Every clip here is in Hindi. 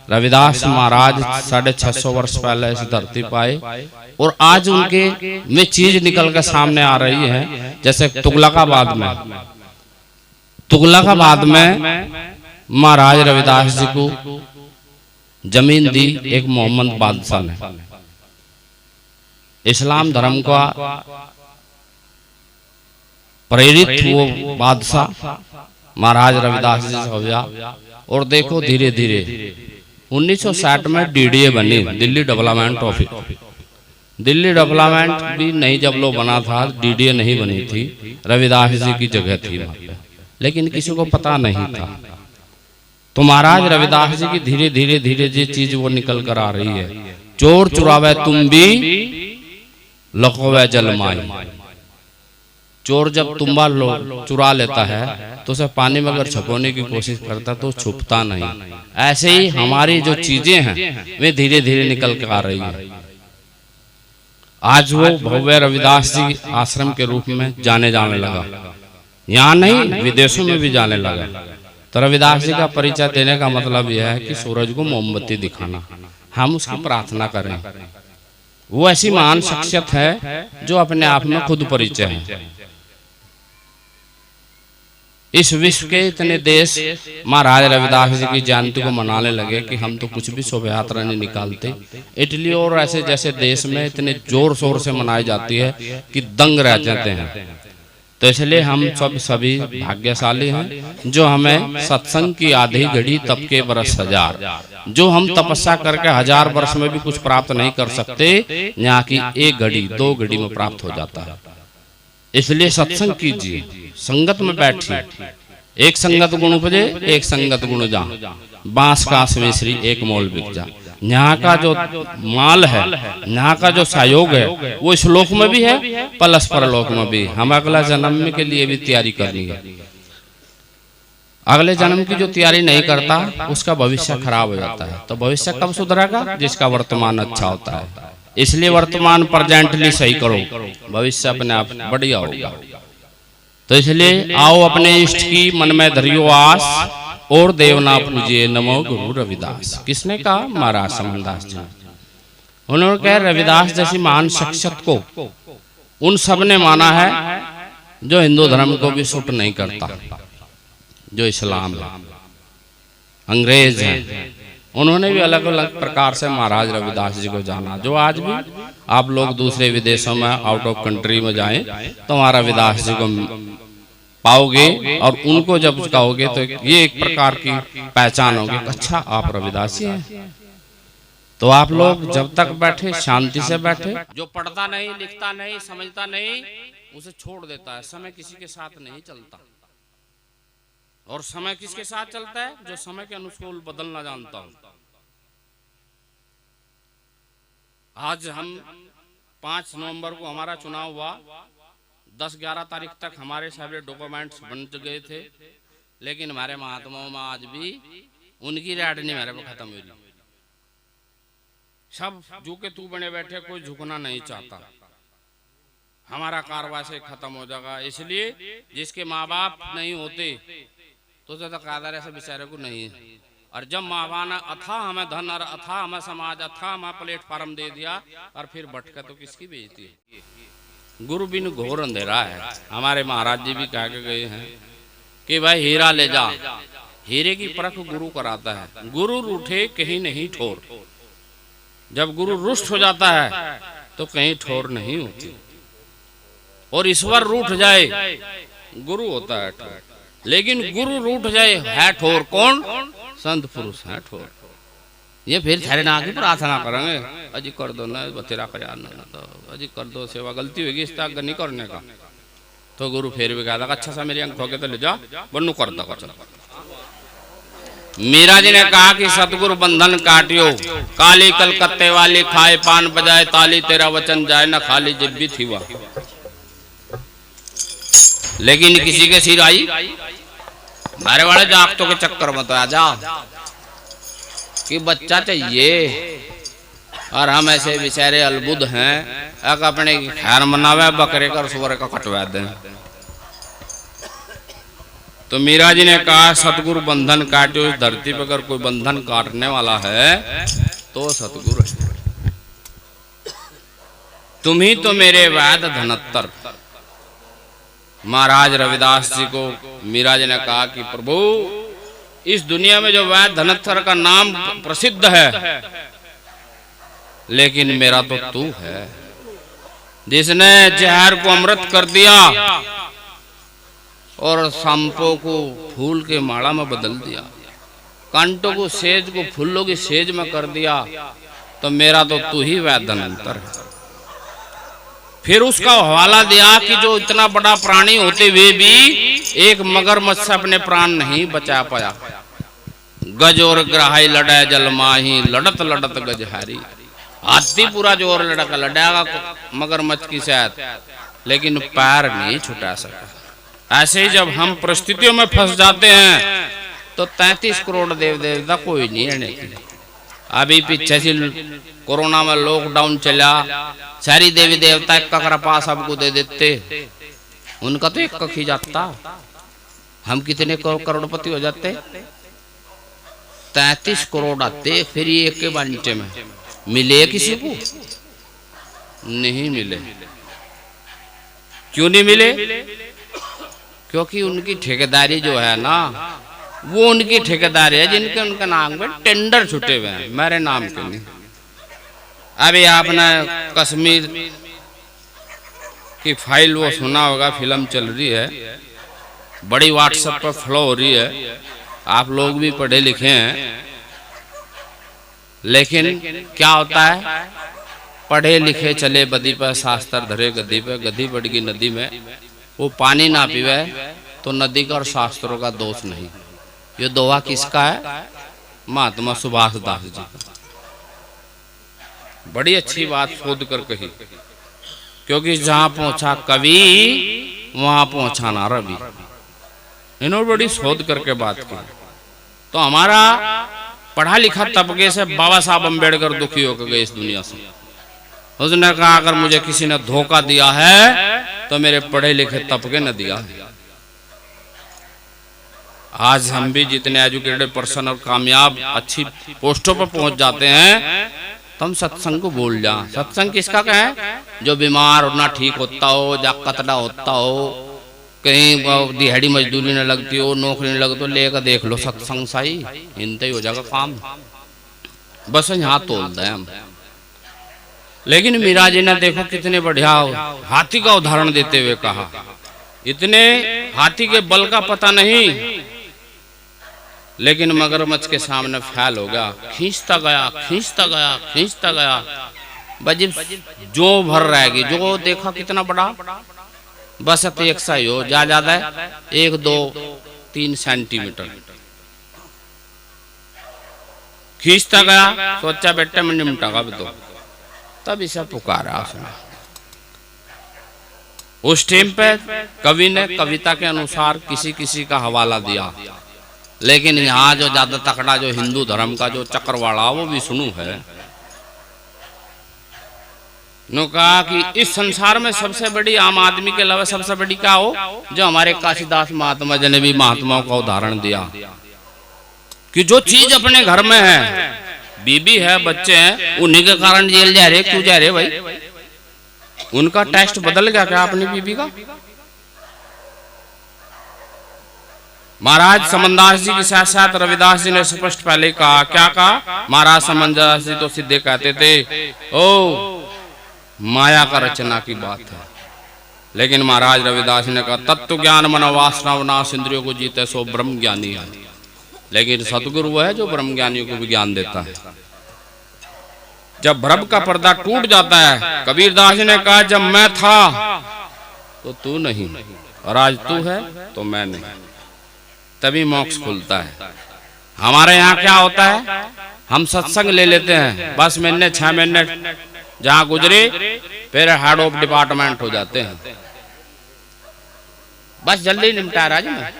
रविदास महाराज 650 वर्ष पहले इस धरती पाए और आज उनके में चीज निकल कर सामने आ रही है। जैसे तुगलकाबाद में महाराज रविदास जी को जमीन दी एक मोहम्मद बादशाह ने। इस्लाम धर्म का प्रेरित वो बादशाह महाराज रविदास जी से हो गया। और देखो धीरे धीरे 1960 में डीडीए बनी, Delhi development office. Delhi development भी नहीं जब लोग बना था, डीडीए नहीं बनी थी, रविदास जी की जगह थी वहां पे, लेकिन किसी को पता नहीं था। तो महाराज रविदास जी की धीरे धीरे धीरे ये चीज वो निकल कर आ रही है। चोर चुरावे तुम भी लखोवे जलमाई। चोर जब तुम्बा चुरा लेता है तो उसे पानी में अगर छुपाने की कोशिश करता तो छुपता नहीं। ऐसे ही हमारी जो चीजें हैं वे धीरे धीरे निकल कर आ रही है। आज वो भव्य रविदास जी आश्रम के रूप में जाने लगा, यहाँ नहीं विदेशों में भी जाने लगा। तो रविदास जी का परिचय देने का मतलब यह है कि सूरज को मोमबत्ती दिखाना, हम उसकी प्रार्थना करें। वो ऐसी महान शख्सियत है जो अपने आप में खुद परिचय है। इस विश्व के इतने देश महाराज रविदास जी की जयंती को मनाने लगे कि हम तो कुछ भी शोभा यात्रा नहीं निकालते। इटली और ऐसे जैसे देश में इतने जोर शोर से मनाई जाती है कि दंग रह जाते हैं। तो इसलिए हम सभी भाग्यशाली हैं जो हमें सत्संग की आधी घड़ी तप के बरस हजार, जो हम तपस्या करके 1000 वर्ष में भी कुछ प्राप्त नहीं कर सकते, यहाँ की 1 घड़ी 2 घड़ी में प्राप्त हो जाता है। इसलिए सत्संग कीजिए, संगत में बैठिए। एक संगत गुण उपजे एक संगत गुण जा, बांस कांस मिश्री एक मोल बिक जा। यहाँ का जो माल है, यहाँ का जो सहयोग है वो इस लोक में भी है प्लस परलोक में भी। हम अगला जन्म के लिए भी तैयारी करनी है। अगले जन्म की जो तैयारी नहीं करता उसका भविष्य खराब हो जाता है। तो भविष्य कब सुधरेगा? जिसका वर्तमान अच्छा होता है। इसलिए वर्तमान प्रेजेंटली सही करो, भविष्य अपने आप बढ़िया होगा। तो इसलिए आओ अपने इष्ट की मन में धरियो आस, और देवना पूजिए नमो गुरु रविदास। किसने कहा? महाराज समनदास जी। उन्होंने कहा रविदास जैसी महान शख्सियत को उन सब ने माना है जो हिंदू धर्म को भी सूट नहीं करता, जो इस्लाम है। अंग्रेज हैं, उन्होंने भी अलग अलग प्रकार से महाराज रविदास जी को जाना। जो आज भी आप लोग दूसरे विदेशों में आउट ऑफ कंट्री में जाएं तो महाराज रविदास जी को पाओगे, और उनको जब कहोगे तो ये एक प्रकार की पहचान होगी, अच्छा आप रविदास जी हैं। तो आप लोग जब तक बैठे शांति से बैठे। जो पढ़ता नहीं, लिखता नहीं, समझता नहीं, उसे छोड़ देता है। समय किसी के साथ नहीं चलता, और समय किसके साथ चलता है? जो समय के अनुकूल बदलना जानता हो। आज हम 5 नवंबर को हमारा चुनाव हुआ, 10-11 तारीख तक हमारे सारे डॉक्यूमेंट्स बन गए थे, लेकिन हमारे महात्माओं में आज भी उनकी राड नहीं हमारे पे खत्म हुई। सब झुके तू बने बैठे, कोई झुकना नहीं चाहता। हमारा कारवा से खत्म हो जाएगा। इसलिए जिसके माँ बाप नहीं होते तो कादर ऐसे बेचारे को नहीं है। और जब माँ बाप ने अथा हमें धन और अथा हमें समाज, अथा हमें प्लेटफार्म दे दिया, और फिर भटका तो किसकी बेइज्जती है? गुरु बिन घोर अंधेरा है। हमारे महाराज जी भी कह के गए हैं कि भाई हीरा ले जा, हीरे की परख गुरु कराता है। गुरु रूठे कहीं नहीं ठोर। जब गुरु रुष्ट हो जाता है तो कहीं ठोर नहीं होती, और ईश्वर रूठ जाए गुरु होता है ठोर। लेकिन गुरु रूठ जाए है ठोर कौन? संत पुरुष है ठोर। ये फिर थारे ना की प्रार्थना करेंगे, अजी कर दो ना बतेरा कर, तो अजी कर दो सेवा, गलती होगी इस तक नहीं करने का। तो गुरु फिर भी कहता अच्छा सा मेरी अंक ठोके तो ले जा, बन्नू कर दो। मीरा जी ने कहा कि सतगुरु बंधन काटियो, काली कलकत्ते वाली खाए पान बजाए ताली, तेरा वचन जाए ना खाली जिब्बी थी वह। लेकिन किसी के सिर आई मारे वाले जागतों के चक्कर में तो आ जा कि बच्चा चाहिए, और हम ऐसे बेचारे अलबुद हैं एक अपने खैर मनावे बकरे का सुअर का कटवा दें। तो मीरा जी ने कहा सतगुरु बंधन काटो। इस धरती पर अगर कोई बंधन काटने वाला है तो सतगुरु है। तुम ही तो मेरे वैद्य धनत्तर। महाराज रविदास जी को मीरा जी ने कहा कि प्रभु इस दुनिया में जो वैद्य धनत्तर का नाम प्रसिद्ध है, लेकिन मेरा तो तू है जिसने जहर को अमृत कर दिया और सांपों को फूल के माला में बदल दिया, कांटों को सेज को फूलों की सेज में कर दिया। तो मेरा तो तू ही वैद्य धनंतर है। फिर उसका हवाला दिया कि जो इतना बड़ा प्राणी होते हुए भी एक मगरमच्छ से अपने प्राण नहीं बचा पाया। गज और ग्राही लड़े जल माही, लड़त लड़त गजहारी। हाथी पूरा जोर लड़ेगा मगरमच्छ की शायद, लेकिन पैर नहीं छुटा सका। ऐसे ही जब हम परिस्थितियों में फंस जाते हैं तो 33 करोड़ देव देवता कोई नहीं रहने की। अभी पीछे से कोरोना में लॉकडाउन चला, सारी देवी देवता एक कृपा सबको दे देते, उनका तो एक ही जाता, हम कितने करोड़पति हो जाते। 33 करोड़ आते, फिर ये एक के बांटे में मिले किसी को नहीं मिले। क्यों नहीं मिले? क्योंकि उनकी ठेकेदारी जो है ना, वो उनकी ठेकेदारी है जिनके उनके नाम पे टेंडर छुटे हुए हैं, मेरे नाम के नहीं। अभी आपने कश्मीर की फाइल वो सुना होगा, फिल्म चल रही है, बड़ी व्हाट्सएप पर फ्लो हो रही है, आप लोग भी पढ़े लिखे हैं। लेकिन क्या होता है, पढ़े लिखे चले बदी पर, शास्त्र धरे गद्दी पे, गद्दी बढ़ गई नदी में, वो पानी ना पीवे तो नदी का और शास्त्रों का दोष नहीं। ये दोहा किसका है? महात्मा सुभाष दास जी का। बड़ी अच्छी बात शोध कर कही, क्योंकि जहां पहुंचा कवि वहां पहुंचा ना रवि। इन्होंने बड़ी शोध करके बात की। तो हमारा पढ़ा लिखा तबके से बाबा साहब अम्बेडकर दुखी होकर गए इस दुनिया से। उसने कहा अगर मुझे किसी ने धोखा दिया है तो मेरे पढ़े लिखे तबके ने दिया है। आज हम भी जितने एजुकेटेड पर्सन और कामयाब अच्छी पोस्टों पर पहुंच जाते हैं तो हम सत्संग को भूल जाएं। सत्संग किसका कहें? जो बीमार होना ठीक होता हो, जा कतड़ा होता हो, कहीं दिहाड़ी मजदूरी न लगती हो, नौकरी न लगती हो, लेकर देख लो सत्संग साई, इनते ही हो जाएगा काम। बस यहाँ तोल दें हम। लेकिन मीरा जी ने देखो कितने बढ़िया हाथी का उदाहरण देते हुए कहा, इतने हाथी के बल का पता नहीं, लेकिन मगरमच्छ के सामने फैल हो गया, खींचता गया खींचता गया खींचता गया, बस जो भर रहेगी, जो देखा कितना बड़ा, बस तो एक सा ही हो, ज्यादा है 1, 2, 3 सेंटीमीटर। खींचता गया, सोचा बेटे मैं निमटागा भी तो, तब इसे पुकारा उसने। उस टाइम पे कवि ने कविता के अनुसार किसी किसी का हवाला दिया, लेकिन यहाँ जो ज्यादा तकड़ा जो हिंदू धर्म का जो चक्रवाला वो भी सुनू है। नो कहा कि इस संसार में सबसे बड़ी आम आदमी के अलावा सबसे बड़ी क्या हो, जो हमारे काशीदास महात्मा जी ने भी महात्माओं का उदाहरण दिया कि जो चीज अपने घर में है, बीबी है, बच्चे हैं, उन्हीं के कारण जेल जा रहे। क्यों जा रहे भाई? उनका टेस्ट बदल गया क्या अपनी बीबी का? महाराज समनदास जी के साथ साथ रविदास जी ने स्पष्ट पहले कहा, क्या कहा? महाराज समनदास जी तो सीधे कहते थे ओ माया का रचना की बात है, लेकिन महाराज रविदास ने कहा तत्व ज्ञान मन वासना विनाश इंद्रियों को जीते सो ब्रह्म ज्ञानी है। लेकिन सतगुरु वो है जो ब्रह्म ज्ञानियों को भी ज्ञान देता है। जब भ्रम का पर्दा टूट जाता है, कबीरदास ने कहा जब मैं था तो तू नहीं, और आज तू है तो मैं नहीं, तभी मोक्ष खुलता है। हमारे यहाँ क्या होता है, हम सत्संग ले लेते हैं, बस महीने 6 महीने जहां गुजरे फिर हेड ऑफ डिपार्टमेंट हो जाते हैं, बस जल्दी निपटा राज में।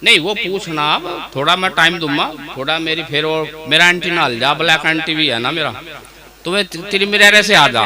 नहीं वो पूछना आप, थोड़ा मैं टाइम दूंगा, थोड़ा मेरी फिर और मेरा एंटीना हल जा, ब्लैक एंटी भी है ना मेरा, तुम्हें तिरमिरे से आ जा,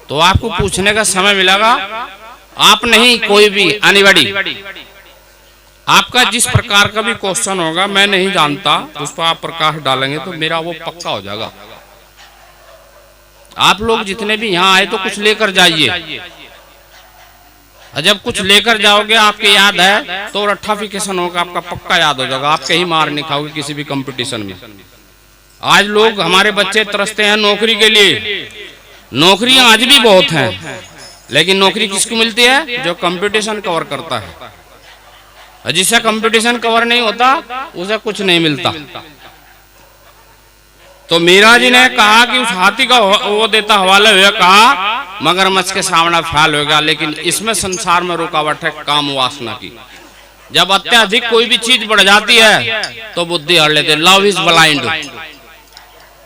तो आपको पूछने का समय मिलेगा। आप नहीं, कोई भी एनीबॉडी, आपका जिस प्रकार का भी क्वेश्चन होगा मैं नहीं जानता, उस पर आप प्रकाश डालेंगे तो मेरा वो पक्का हो जाएगा। आप लोग जितने भी यहाँ आए तो कुछ लेकर जाइए, और जब कुछ लेकर जाओगे आपके याद है तो रट्टाफिकेशन होगा, आपका पक्का याद हो जाएगा, आप कहीं मार नहीं खाओगे किसी भी कंपटीशन में। आज लोग हमारे बच्चे तरसते हैं नौकरी के लिए, नौकरियां आज भी बहुत हैं, लेकिन नौकरी किसको मिलती है? जो कंपटीशन कवर करता है, और जिससे कंपटीशन कवर नहीं होता उसे कुछ नहीं मिलता। तो मीरा जी ने कहा कि उस हाथी का वो देता हवाला हुआ, कहा मगरमच्छ के सामने फैल होगा, लेकिन इसमें संसार में रुकावट है काम वासना की। जब अत्यधिक कोई भी चीज बढ़ जाती है तो बुद्धि हर लेते, लव इज ब्लाइंड।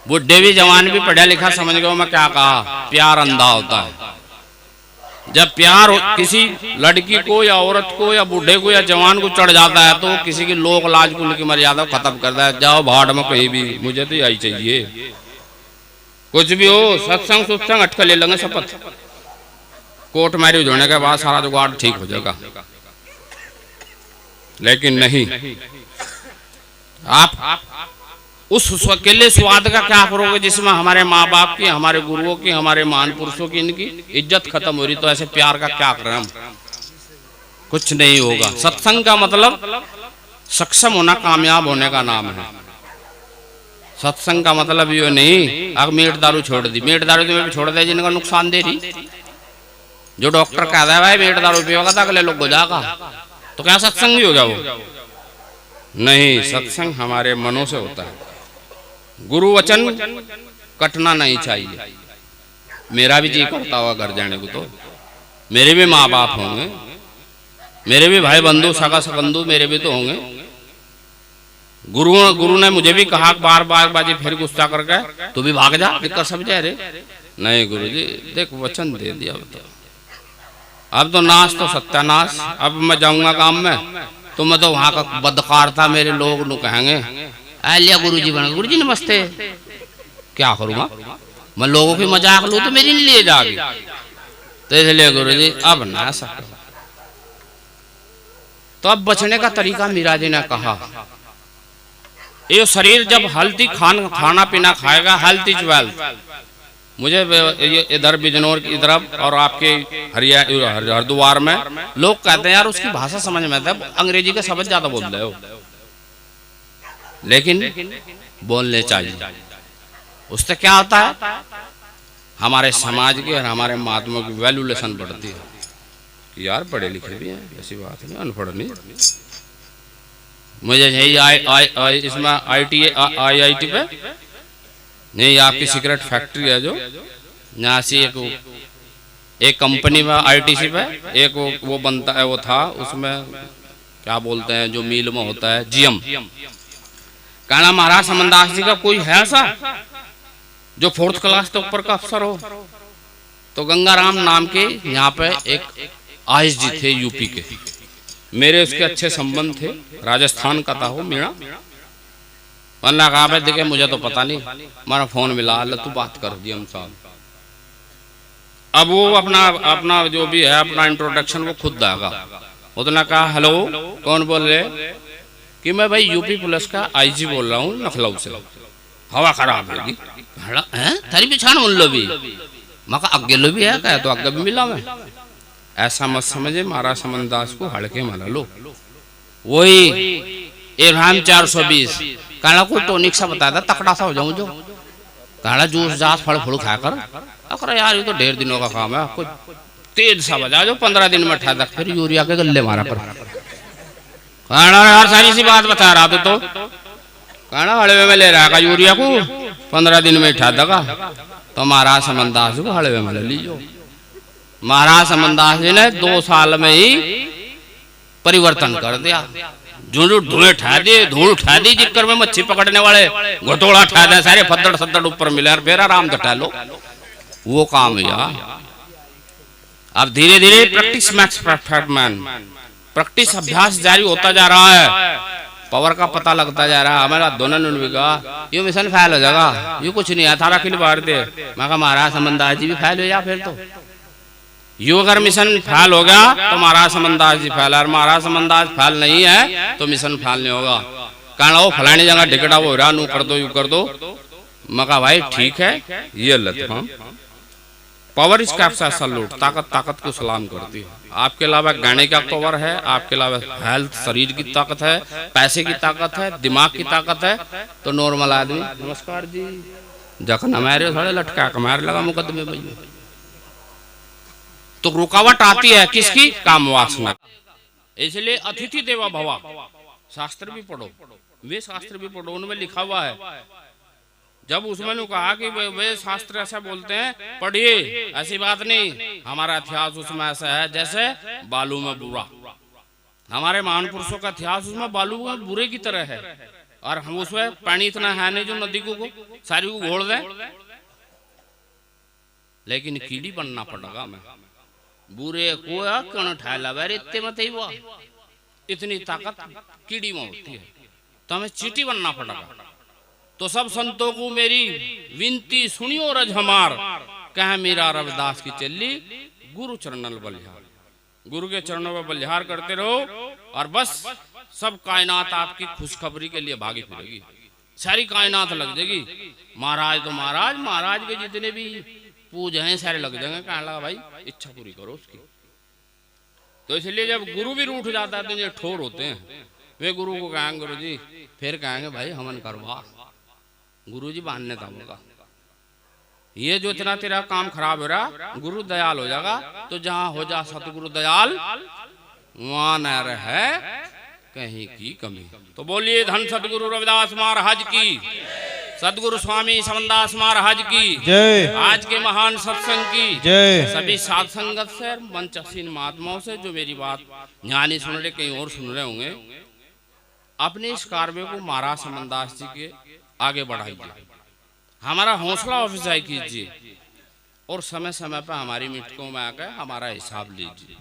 बुढ़े भी जवान भी पढ़ा लिखा समझ गए मैं क्या कहा, प्यार अंधा होता है। जब प्यार किसी लड़की को या औरत को या बूढ़े को या जवान को चढ़ जाता है तो किसी की लोक लाज कुल की मर्यादा खत्म करता है, जाओ भाड़ में कहीं भी, मुझे तो यही चाहिए। कुछ भी हो, सत्संग सुत्संग अटका ले लेंगे शपथ, कोर्ट मैरिज होने के बाद सारा जुगाड़ ठीक हो जाएगा। लेकिन नहीं, आप उस अकेले स्वाद का क्या करोगे जिसमें हमारे माँ बाप की, हमारे गुरुओं की, हमारे महान पुरुषों की, इनकी इज्जत खत्म हो रही, तो ऐसे प्यार का क्या करें हम? कुछ नहीं होगा। सत्संग का मतलब सक्षम होना, कामयाब होने का नाम है। सत्संग का मतलब ये नहीं अब मीट दारू छोड़ दी, मीट दारू तो भी छोड़ दे जिनका नुकसान दे रही। जो डॉक्टर कहता है भाई मीट दारू पियोगा तो अगले लोग हो जाएगा, तो क्या सत्संग ही होगा वो? नहीं, सत्संग हमारे मनों से होता है। गुरु वचन कटना नहीं चाहिए। मेरा भी जी करता हुआ घर जाने को, तो मेरे भी माँ बाप होंगे, मेरे भी भाई बंधु सगा संबंधु मेरे भी तो होंगे। गुरु ने मुझे भी कहा बार बार बाजी फिर गुस्सा करके, तू भी भाग जा, दिक्कत सब जा रे। नहीं गुरु जी देख वचन दे दिया, अब तो नाश तो सत्यानाश। अब मैं जाऊंगा काम में तो मैं तो वहां का बदकार था, मेरे लोग नु कहेंगे आ लिया गुरुजी बना, गुरुजी नमस्ते। क्या करूँगा मैं, लोगों की मजाक लूँ तो मेरी लिए जागी, तो इसलिए गुरुजी अब ना सकता। तो अब बचने का तरीका मीरा जी ने कहा, ये शरीर जब हेल्थी खाना पीना खाएगा, हेल्थ इज वेल्थ। मुझे इधर बिजनौर की तरफ और आपके हरिद्वार में लोग कहते हैं यार उसकी भाषा समझ में आता है, अंग्रेजी के शब्द ज्यादा बोल रहे हो, लेकिन बोलने चाहिए। उससे क्या होता है, हमारे समाज की और हमारे महात्मा की वैल्यूलेशन बढ़ती है कि यार पढ़े लिखे भी हैं, ऐसी बात नहीं, अनपढ़ नहीं। मुझे यही इसमें IIT पे नहीं, आपकी सिगरेट फैक्ट्री है जो यहाँ से एक कंपनी में ITC पे एक वो बनता है, वो था उसमें क्या बोलते हैं जो मिल में होता है GM। कहना महाराज समनदास जी का कोई है ऐसा जो 4th क्लास तक ऊपर का अफसर हो? तो गंगाराम नाम के यहाँ पे एक ISG थे यूपी के, मेरे उसके अच्छे संबंध थे, राजस्थान का था वो मीणा। वरना कहा भाई देखे मुझे तो पता नहीं, हमारा फोन मिला, तू बात कर दी हम साहब। अब वो अपना जो भी है अपना इंट्रोडक्शन वो खुद देगा। उसने कहा हेलो कौन बोल रहे? कि मैं भाई यूपी पुलिस का IG बोल रहा हूँ लखनऊ से। हवा खराब होगी, थारी पिछाड़ उन लो भी, मैं अगे लो भी है क्या? तो अगे भी मिला मैं। ऐसा मत समझे महाराज समनदास को हड़के मला लो। वही इब्राहिम 420 कहना कोई टोनिक सा बताया था, तकड़ा सा हो जाऊं जो, कहना जूस जास फल फूल खाकर। अगर यार ये तो ढेर दिनों का काम है, आपको तेज सा बजा जो 15 दिन में ठा तक, फिर यूरिया के गले मारा कर। कहना यार सारी सी बात बता रहा तो कहना हड़वे में ले रहा का यूरिया को 15 दिन में ठा देगा। तो महाराज समनदास को हड़वे में ले लीजिए। महाराज समनदास जी ने 2 साल में ही परिवर्तन कर दिया। धूल उठा दी जिक्कर में मच्छी पकड़ने वाले घोटोला उठा दे, सारे फद्दड़ सद्दड़ ऊपर मिले और फिर आराम से लो, वो काम यार। अब धीरे धीरे practice max perfect man, practice अभ्यास जारी होता जा रहा है, पावर का पता लगता जा रहा है। हमारा दोनों ने कहा ये मिशन फैल हो जाएगा, ये कुछ नहीं है, 18 किलो बाहर दे। मैं कहा महाराज समनदास जी भी फैल हो जा फिर तो, यू अगर मिशन फेल हो गया तो महाराज समनदास जी फेल, और महाराज समनदास फेल नहीं है तो मिशन फेल नहीं होगा। कहना वो फलानी जगह टिकटा वो रहा, नू कर दो यू कर दो। मका भाई ठीक है, ये लत हाँ पावर इस कैप्सा सल्यूट, ताकत ताकत को सलाम करती है। आपके अलावा गाने का पावर है, आपके अलावा हेल्थ शरीर की ताकत है, पैसे की ताकत है, दिमाग की ताकत है, तो नॉर्मल आदमी नमस्कार जी जखन हमारे थोड़े लटका कमार लगा मुकदमे में। तो रुकावट आती है किसकी? काम वासना। इसलिए अतिथि देवा भवा, शास्त्र भी पढ़ो, वे शास्त्र भी पढ़ो, उनमें लिखा हुआ है। जब उसमें कहा कि वे शास्त्र ऐसा बोलते हैं पढ़िए, ऐसी बात नहीं। हमारा इतिहास उसमें ऐसा है जैसे बालू में बुरा, हमारे महान पुरुषों का इतिहास उसमें बालू में बुरे की तरह है, और हम उसमें पानी इतना है नहीं जो नदी को सारी को घोल दें। लेकिन कीड़ी बनना पड़ेगा, मैं बुरे को कण ठहला बैर इतने मत ही हुआ, इतनी ताकत कीड़ी में होती है, तो हमें चीटी बनना पड़ेगा। तो सब संतों को मेरी विनती सुनियो रज हमार, कह मेरा रविदास की चली गुरु चरणल बलिहार। गुरु के चरणों में बलिहार करते रहो, और बस सब कायनात आपकी खुशखबरी के लिए भागी फिरेगी, सारी कायनात लग जाएगी। महाराज तो महाराज, महाराज के जितने भी पूज हैं सारे लग जाएंगे। कहने लगा भाई इच्छा पूरी करो उसकी। तो इसलिए जब गुरु भी रूठ जाता है तो ये ठोर होते हैं, वे गुरु को कहेंगे गुरु जी, फिर कहेंगे भाई हमन करवा, गुरु जी बांधने था होगा। ये जो इतना तेरा काम खराब हो रहा, गुरु दयाल हो जाएगा। तो जहां हो जा सतगुरु दयाल, वहां न रहे कहीं की कमी। तो बोलिए धन सतगुरु रविदास महाराज की, सतगुरु स्वामी समनदास महाराज की जय, आज के महान सत्संग की जय, सभी साध संगत से, मंचसीन महात्माओं से जो मेरी बात यहाँ नहीं सुन रहे कहीं और सुन रहे होंगे, अपने इस कार्य को महाराज समनदास जी के आगे बढ़ाइए, हमारा हौसला अफजाई कीजिए, और समय समय पर हमारी मीटिंगों में आकर हमारा हिसाब लीजिए।